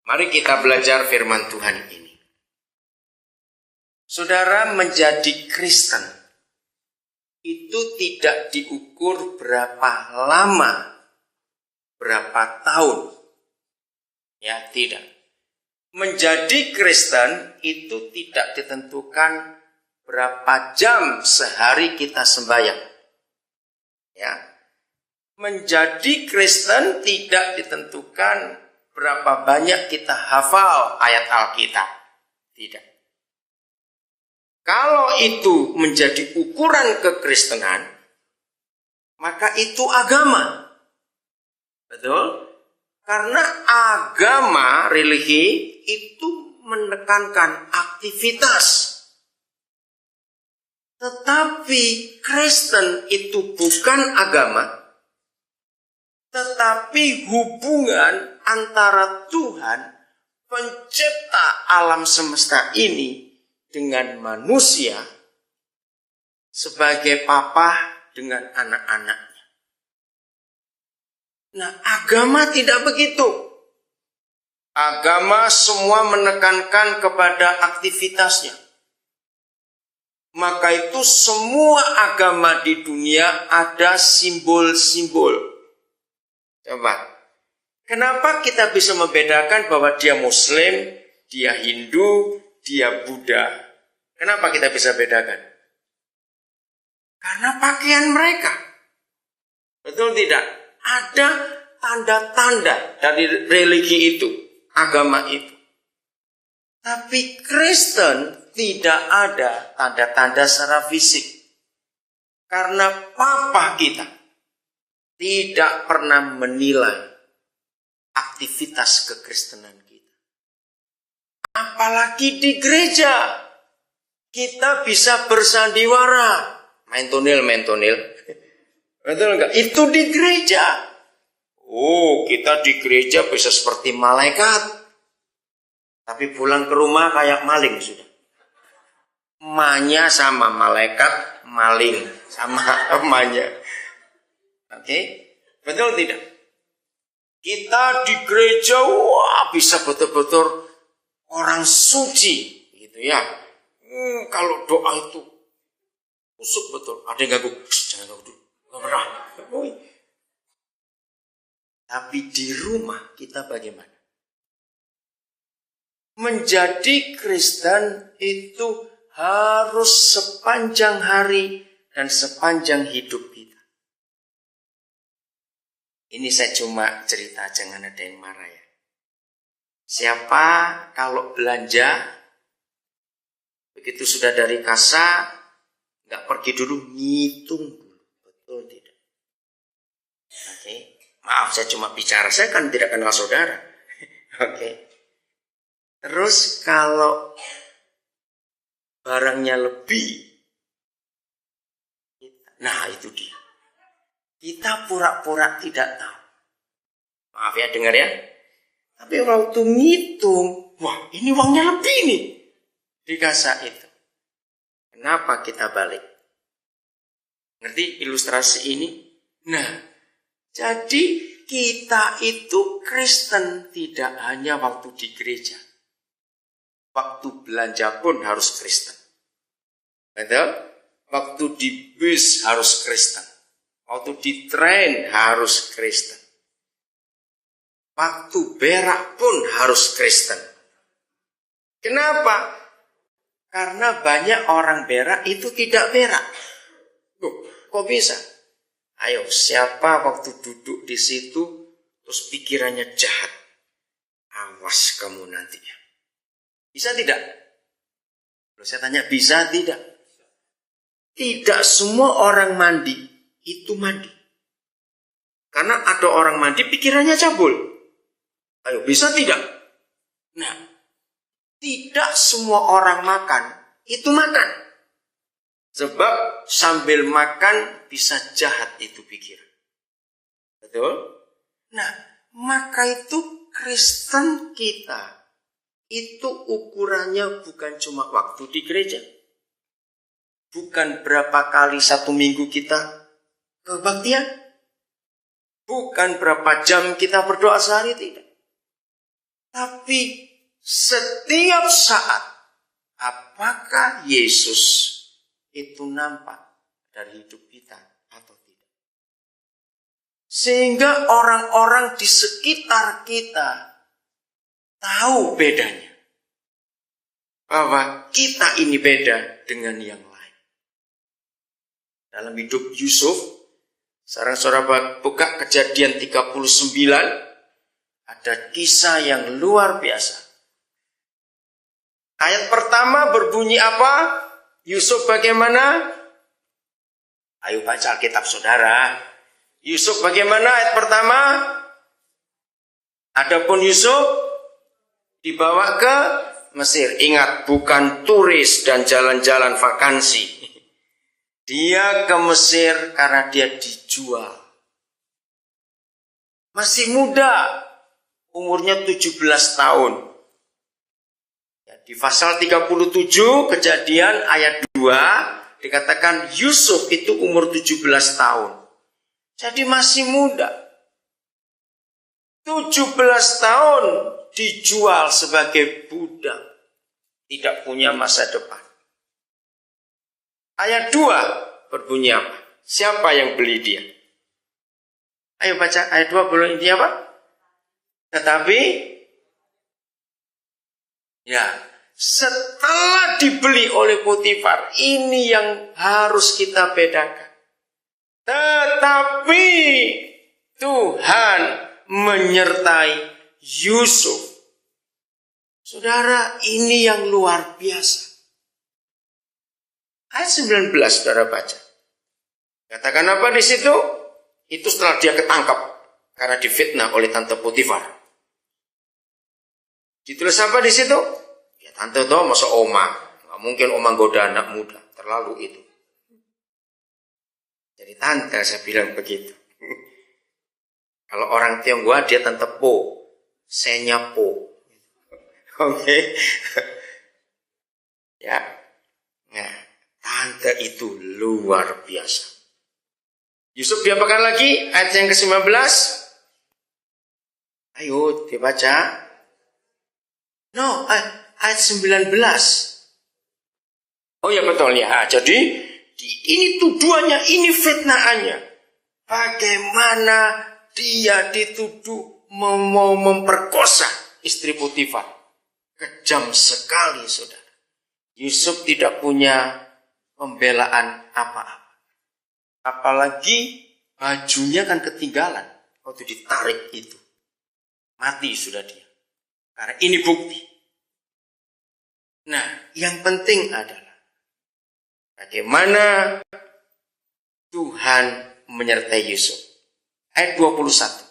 Mari kita belajar firman Tuhan ini. Saudara, menjadi Kristen itu tidak diukur berapa lama, berapa tahun. Ya, tidak. Menjadi Kristen itu tidak ditentukan berapa jam sehari kita sembahyang. Ya. Menjadi Kristen tidak ditentukan berapa banyak kita hafal ayat Alkitab. Tidak. Kalau itu menjadi ukuran kekristenan, maka itu agama. Betul? Karena agama, religi, itu menekankan aktivitas. Tetapi Kristen itu bukan agama, tetapi hubungan antara Tuhan, pencipta alam semesta ini, dengan manusia, sebagai papa dengan anak-anaknya. Nah, agama tidak begitu. Agama semua menekankan kepada aktivitasnya. Maka itu semua agama di dunia ada simbol-simbol. Coba, kenapa kita bisa membedakan bahwa dia Muslim, dia Hindu, dia Buddha? Kenapa kita bisa bedakan? Karena pakaian mereka. Betul tidak? Ada tanda-tanda dari religi itu, agama itu. Tapi Kristen tidak ada tanda-tanda secara fisik. Karena papa kita tidak pernah menilai aktivitas kekristenan kita. Apalagi di gereja. Kita bisa bersandiwara. Main tonil. Betul enggak? Itu di gereja. Oh, kita di gereja bisa seperti malaikat. Tapi pulang ke rumah kayak maling sudah. Emaknya sama malaikat, maling sama emaknya. Oke? Betul tidak? Kita di gereja, wah, bisa betul-betul orang suci, gitu ya. Kalau doa itu usuk betul. Ada yang ganggu, jangan ganggu dulu. Gak pernah. Tapi di rumah kita bagaimana? Menjadi Kristen itu harus sepanjang hari dan sepanjang hidup kita. Ini saya cuma cerita, jangan ada yang marah ya. Siapa kalau belanja, begitu sudah dari kasa, nggak pergi dulu, ngitung dulu. Betul tidak? Oke. Maaf, saya cuma bicara, saya kan tidak kenal saudara. Oke. Terus kalau barangnya lebih, nah itu dia. Kita pura-pura tidak tahu. Maaf ya, dengar ya. Tapi waktu ngitung, wah ini uangnya lebih nih. Di kasa itu. Kenapa kita balik? Ngerti ilustrasi ini? Nah, jadi kita itu Kristen tidak hanya waktu di gereja. Waktu belanja pun harus Kristen. Betul? Waktu di bus harus Kristen. Waktu di tren harus Kristen. Waktu berak pun harus Kristen. Kenapa? Karena banyak orang berak itu tidak berak. Loh, kok bisa? Ayo, siapa waktu duduk di situ terus pikirannya jahat? Awas kamu nanti. Bisa tidak? Loh, saya tanya, bisa tidak? Tidak semua orang mandi itu mandi. Karena ada orang mandi pikirannya cabul. Ayo, bisa tidak? Nah, tidak semua orang makan itu makan. Sebab sambil makan bisa jahat itu pikiran. Betul? Nah, maka itu Kristen kita itu ukurannya bukan cuma waktu di gereja. Bukan berapa kali satu minggu kita kebaktian. Bukan berapa jam kita berdoa sehari, tidak. Tapi setiap saat, apakah Yesus itu nampak dari hidup kita atau tidak? Sehingga orang-orang di sekitar kita tahu bedanya. Bahwa kita ini beda dengan yang lain. Dalam hidup Yusuf, sekarang saudara buka Kejadian 39, ada kisah yang luar biasa. Ayat pertama berbunyi apa? Yusuf bagaimana? Ayo baca Alkitab saudara. Yusuf bagaimana ayat pertama? Adapun Yusuf dibawa ke Mesir. Ingat, bukan turis dan jalan-jalan vakansi. Dia ke Mesir karena dia dijual. Masih muda, umurnya 17 tahun. Di pasal 37 Kejadian ayat 2 dikatakan Yusuf itu umur 17 tahun. Jadi masih muda. 17 tahun dijual sebagai budak. Tidak punya masa depan. Ayat 2 berbunyi apa? Siapa yang beli dia? Ayo baca ayat 2 berbunyi apa? Tetapi ya, setelah dibeli oleh Potifar, ini yang harus kita bedakan. Tetapi Tuhan menyertai Yusuf. Saudara, ini yang luar biasa. Ayat 19 saudara baca. Katakan apa di situ? Itu setelah dia ketangkap karena difitnah oleh tante Potifar. Ditulis apa di situ? Ya tante toh masa oma. Nggak mungkin oma goda anak muda. Terlalu itu. Jadi tante saya bilang begitu. Kalau orang Tionghoa dia tante po. Senya po. Oke. Ya. Nah, tante itu luar biasa. Yusuf diapakan lagi? Ayat yang ke-19. Ayo dibaca. No, ayat 19. Oh ya betul ya. Jadi ini tuduhannya, ini fitnahannya. Bagaimana dia dituduh mau memperkosa istri Potifar. Kejam sekali saudara. Yusuf tidak punya pembelaan apa-apa. Apalagi bajunya kan ketinggalan waktu ditarik itu. Mati sudah dia. Karena ini bukti. Nah, yang penting adalah bagaimana Tuhan menyertai Yusuf. Ayat 21.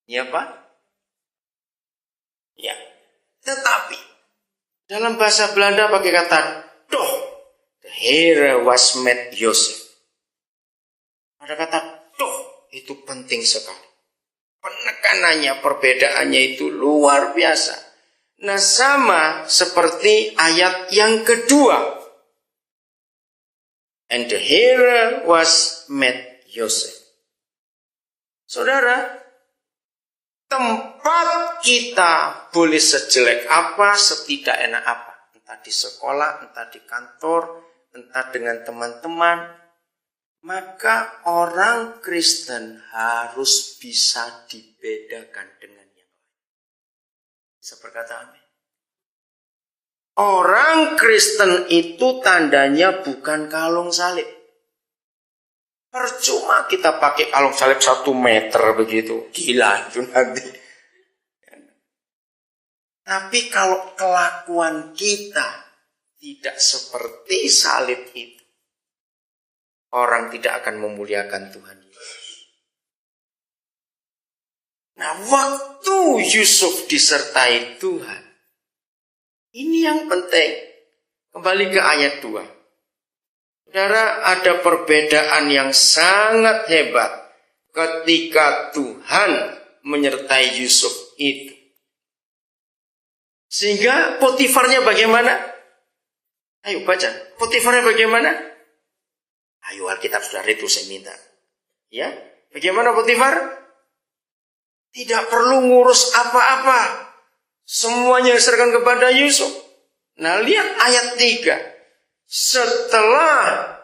Ini apa? Ya. Tetapi dalam bahasa Belanda pakai kata doh. The Here was met Yosef. Ada kata doh, itu penting sekali. Penekanannya, perbedaannya itu luar biasa. Nah, sama seperti ayat yang kedua. And the Here was met Yosef. Saudara, tempat kita boleh sejelek apa, setidak enak apa. Entah di sekolah, entah di kantor, entah dengan teman-teman. Maka orang Kristen harus bisa dibedakan dengan yang lain. Bisa berkata amin. Orang Kristen itu tandanya bukan kalung salib. Percuma kita pakai kalung salib 1 meter begitu. Gila itu nanti. Tapi kalau kelakuan kita tidak seperti salib itu, orang tidak akan memuliakan Tuhan Yesus. Nah, waktu Yusuf disertai Tuhan, ini yang penting. Kembali ke ayat 2. Saudara, ada perbedaan yang sangat hebat ketika Tuhan menyertai Yusuf itu. Sehingga Potifarnya bagaimana? Ayo baca. Potifarnya bagaimana? Ayo Alkitab saudara itu saya minta. Ya, bagaimana Potifar? Tidak perlu ngurus apa-apa. Semuanya diserahkan kepada Yusuf. Nah, lihat ayat 3. Setelah